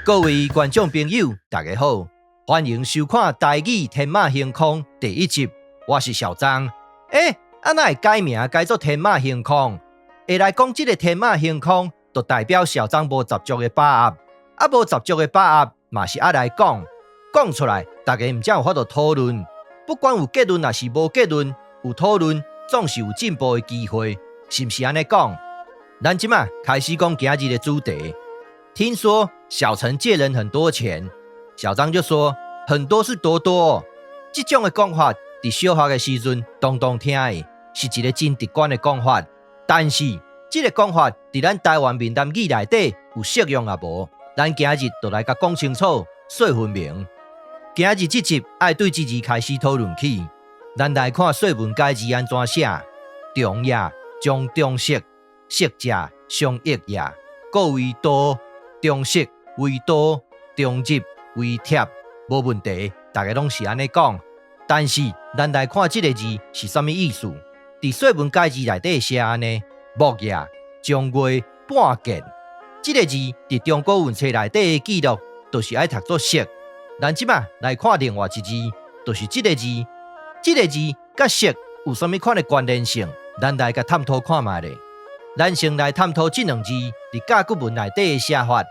各位观众朋友，大家好，欢迎收看《台语天马行空》第一集。我是小张。哪会改名改做天马行空？会来讲这个天马行空，就代表小张无十足的把握，无十足的把握嘛是爱来讲，讲出来，大家唔才有法度讨论。不管有结论还是无结论，有讨论总是有进步的机会，是不是安尼讲？咱即马开始讲今日的主题。听说小陈借人很多钱，小张就说很多是多多。这种的讲法，在小学的时阵当听的，是一个真直观的讲法。但是这个讲法在咱台湾闽南语内底有适用也无？咱今日就来甲讲清楚、说分明。今日这集爱对这字开始讨论起，咱来看说文解字安怎写。中也，将中式，色者上益也，各为多。中式为多，中入为贴，无问题，大家拢是安尼讲。但是咱来看这个字是啥物意思？在说文解字内底写安尼：木也，将月半见。这个字在中国文册内底的记录，就是爱读作色。咱即马来看另外一字，就是这个字。这个字甲色有啥物款的关联性？咱来甲探讨看卖咧。咱先来探讨这两字在甲骨文内底的写法，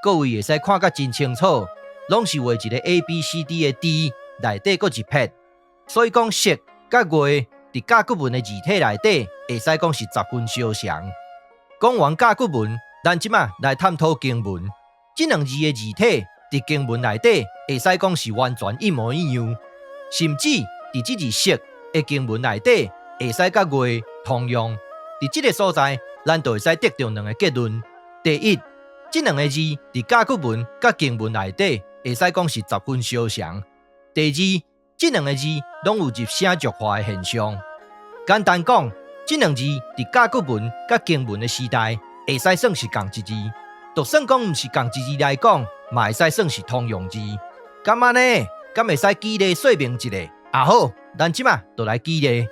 各位会使看甲真清楚，拢是画一个 ABCD 的 D 内底搁一撇，所以讲色甲月在甲骨文的字体内底会使讲是十分相像。讲完甲骨文，咱即马来探讨经文，这两字的字体在经文内底会使讲是完全一模一样，甚至在这字色的经文内底会使甲月同样。在这个所在，咱就会使得到两个结论：第一，这两个字在甲骨文甲经文内底会使讲是十分相像；第二，这两个字拢有入声浊化的现象。简单讲，这两字在甲骨文甲经文的时代会使算是同一字，就算讲唔是同一字来讲，嘛会使算是通用字。咁安呢？咁会使举例说明一下？好，咱即马就来举例。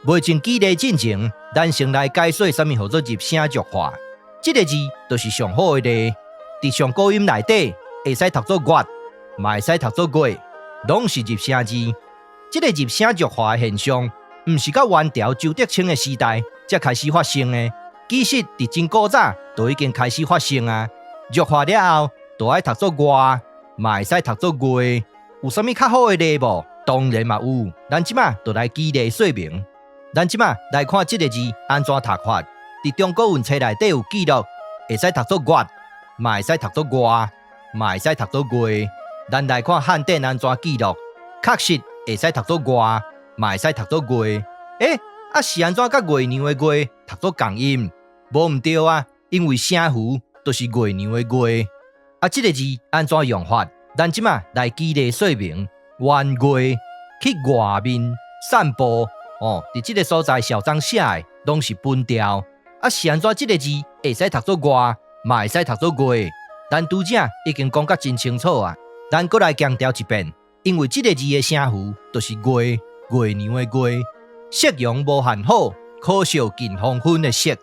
未经举例进前，咱先来解说什么叫做入声浊化。这个字就是上好的例，在上古音内底会使读作月，嘛会使读作月，拢是入声字。这个入声浊化的现象，唔是到元朝周德清的时代才开始发生的，其实在真古早就已经开始发生啊。浊化了后，就爱读作月，嘛会使读作月。有啥物较好的例无？当然嘛有，咱即马就来举例说明。咱即马来看这个字安怎读法，在中国文册内底有记录，会使读作月，嘛会使读作月，嘛会使读作月。咱来看汉典安怎记录，确实会使读作月，嘛会使读作月。是安怎甲月娘的月读作共音？无毋对啊，因为声符就是月娘的月。这个字安怎用法？咱即马来举例说明。元月去外面散步。在这个所在，小张写的拢是分调。是安怎这个字会使读作月，嘛会使读作月？咱拄则已经讲甲真清楚啊。咱搁来强调一遍，因为这个字的声符就是月，月娘的月。色容无限好，可笑近黄昏的色，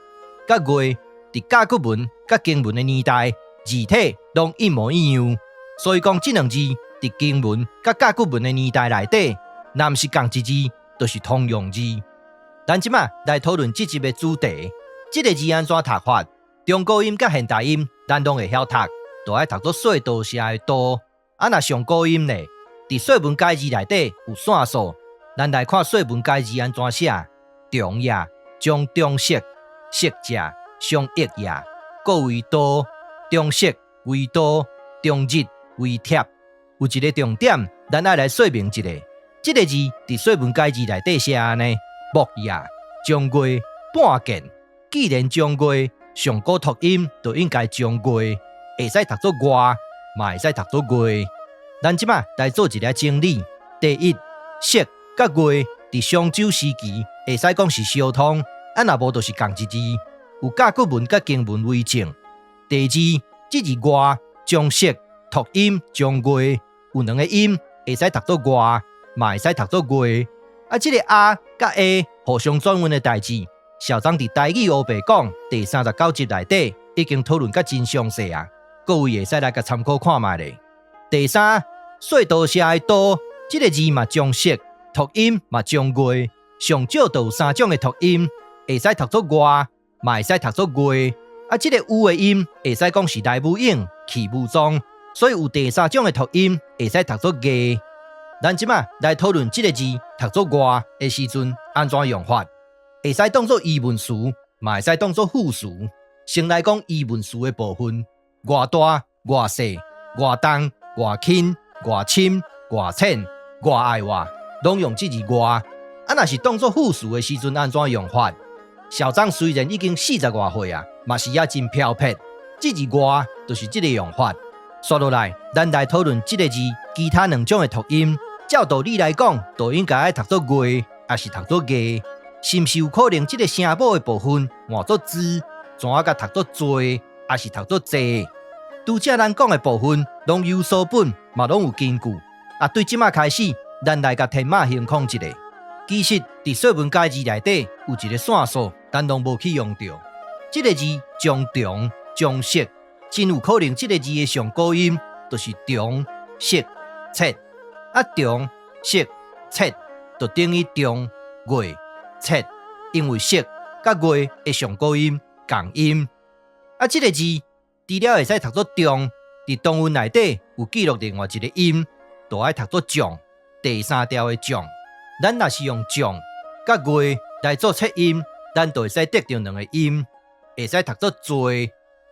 甲月在甲骨文、甲经文的年代，字体拢一模一样。所以讲，这两字在经文、甲甲骨文的年代内底，若毋是同一字，就是通用字。咱即马来讨论这集的主题，这个字安怎读法？中国音甲现代音，咱拢会晓读，就爱读作说道写的道。若上古音呢，在说文解字内底有线索。咱来看说文解字安怎写：中也，将中式，色者上益也，各为多。中式为多，中入为贴。有一个重点，咱爱来说明一下。这个字在说文解字内底写安尼：木也，将月半见。既然将月上古读音，就应该将月，会使读作月，嘛会使读作月。咱即马来做一个整理。第一，色甲月在商周时期会使讲是相通，若无就是同一字，有甲骨文甲经文为证。第二，这字月将色读音将月，有两个音会使读作月，嘛会使读作月。这个啊甲 A 互相转换的代志，小张伫台语黑白讲第39集内底已经讨论甲真详细啊。各位会使来甲参考看卖咧。第三，说道社的道，这个字嘛中式，读音嘛中月，上少就有3种的读音，会使读作外，嘛会使读作月。这个有的音会使讲是来无影去无踪，所以有第3种的读音会使读作月。咱即马来讨论这个字读作外的时阵安怎用法，会使当作疑问词，嘛会使当作副词。先来讲疑问词的部分，偌大、偌细、偌重、偌轻、偌深、偌浅、偌爱我，拢用这字外。若是当作副词的时阵安怎用法？小张虽然已经40外岁啊，嘛是也真飘撇。这字外就是这个用法。说落来，咱来讨论这个字其他2种的读音。照道理来讲，都应该读作月，还是读作月？是毋是有可能这个声母的部分换作字，怎啊甲读作做，还是读作坐？拄则咱讲的部分，拢有所本，嘛拢有根据。对即马开始，咱来甲天马行空一下。其实，伫说文解字内底有一个线索，咱拢无去用到。这个字中中中式，真有可能这个字的上高音就是中式切。中式切就等于中月切，因为式甲月的上高音共音。这个字除了会使读作中，伫中文内底有记录另外一个音，就爱读作将，第3条的将。咱若是用将甲月来做切音，咱就会使得到2个音，会使读作做，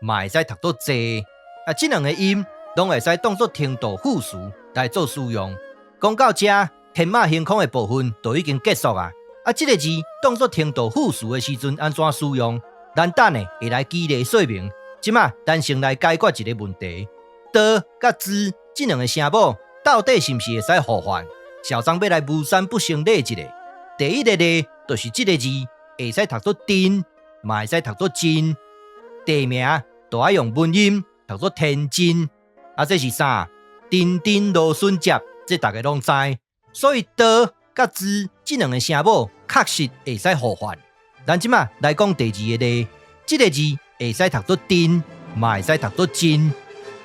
嘛会使读作坐。这2个音拢会使当作听道副词来做使用。讲到这，天马行空的部分就已经结束啊！这个字当作听道副词的时阵安怎使用？咱等下会来举例说明。即马咱先来解决一个问题：的甲之这2个声母到底是毋是会使互换？小张要来无三不成例一下。第一个例就是这个字会使读作真，嘛会使读作真。地名就要用文音读作天真。这是啥？丁丁芦笋接。这大家拢知，所以的甲之这2个声母确实会使互换。咱即马来讲第2个例，这个字会使读作珍，嘛会使读作真。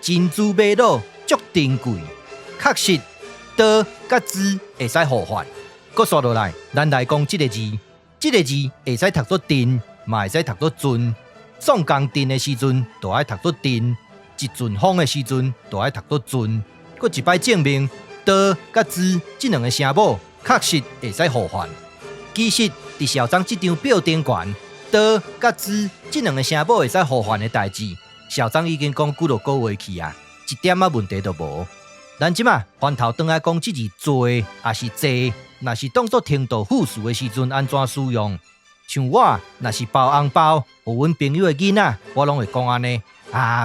珍珠玛瑙足珍贵，确实的甲之会使互换。搁说落来，咱来讲这个字，这个字会使读作珍，嘛会使读作尊。送工程的时阵，就爱读作珍；一阵风的时阵，就爱读作尊。搁一摆证明。的甲之这2个声母确实会使互换。其实，伫小张这张表顶悬，的甲之这2个声母会使互换的代志，小张已经讲几落个月去啊，一点问题都无。咱即马翻头转来讲这字做还是坐，若是当作听道副词的时阵安怎使用？像我若是包红包，互阮朋友的囡仔，我拢会讲安尼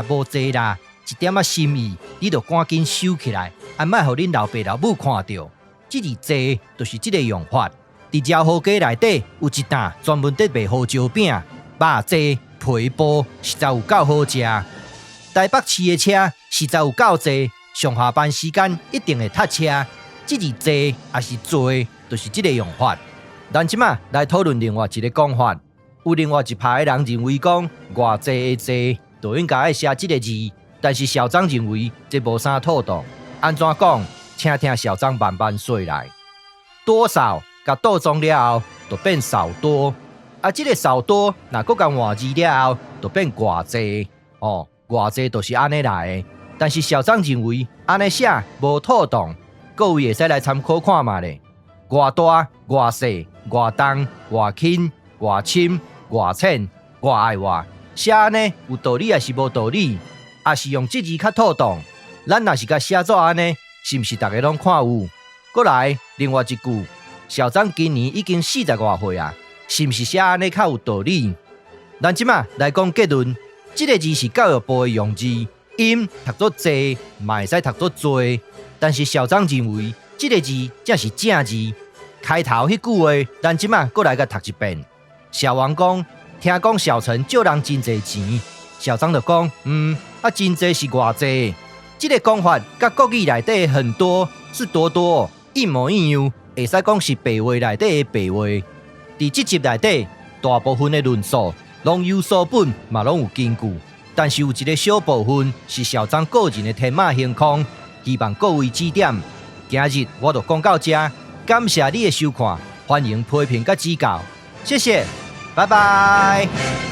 无坐啦。一点心意，你就赶紧收起来，莫互恁老爸老母看到。这字坐就是这个用法。伫饶河街内底有一档专门在卖胡椒饼、肉糜、皮煲，实在有够好食。台北市的车实在有够济，上下班时间一定会塞车。这字坐还是坐，就是这个用法。咱即马来讨论另外一个讲法，有另外一派的人认为讲，偌济的济就应该爱写这个字。但是小张认为这无啥妥当，安怎讲？请听小张慢慢说来。多少甲倒装了后，就变少多。这个少多，若搁甲换字了后，就变偌济。偌济就是安尼来的。但是小张认为安尼写无妥当，各位会使来参考看嘛咧。偌大、偌细、偌重、偌轻、偌深、偌浅、偌爱我，写安尼有道理还是无道理？也是用这字较妥当，咱若是甲写作安尼，是毋是大家拢看有？过来，另外一句，小张今年已经40外岁啊，是毋是写安尼较有道理？咱即马来讲结论，这个字是教育部的用字，音读作坐，嘛会使读作做，但是小张认为这个字才是正字。开头迄句话，咱即马过来甲读一遍。小王讲，听讲小陈借人真侪钱，小张就讲，真济是偌济。这个讲法甲国语内底很多是多多一模一样，会使讲是白话内底的白话。伫这集内底，大部分的论述拢有所本，嘛拢有根据。但是有一个小部分是小张个人的天马行空，希望各位指点。今日我就讲到这，感谢你的收看，欢迎批评甲指教，谢谢，拜拜。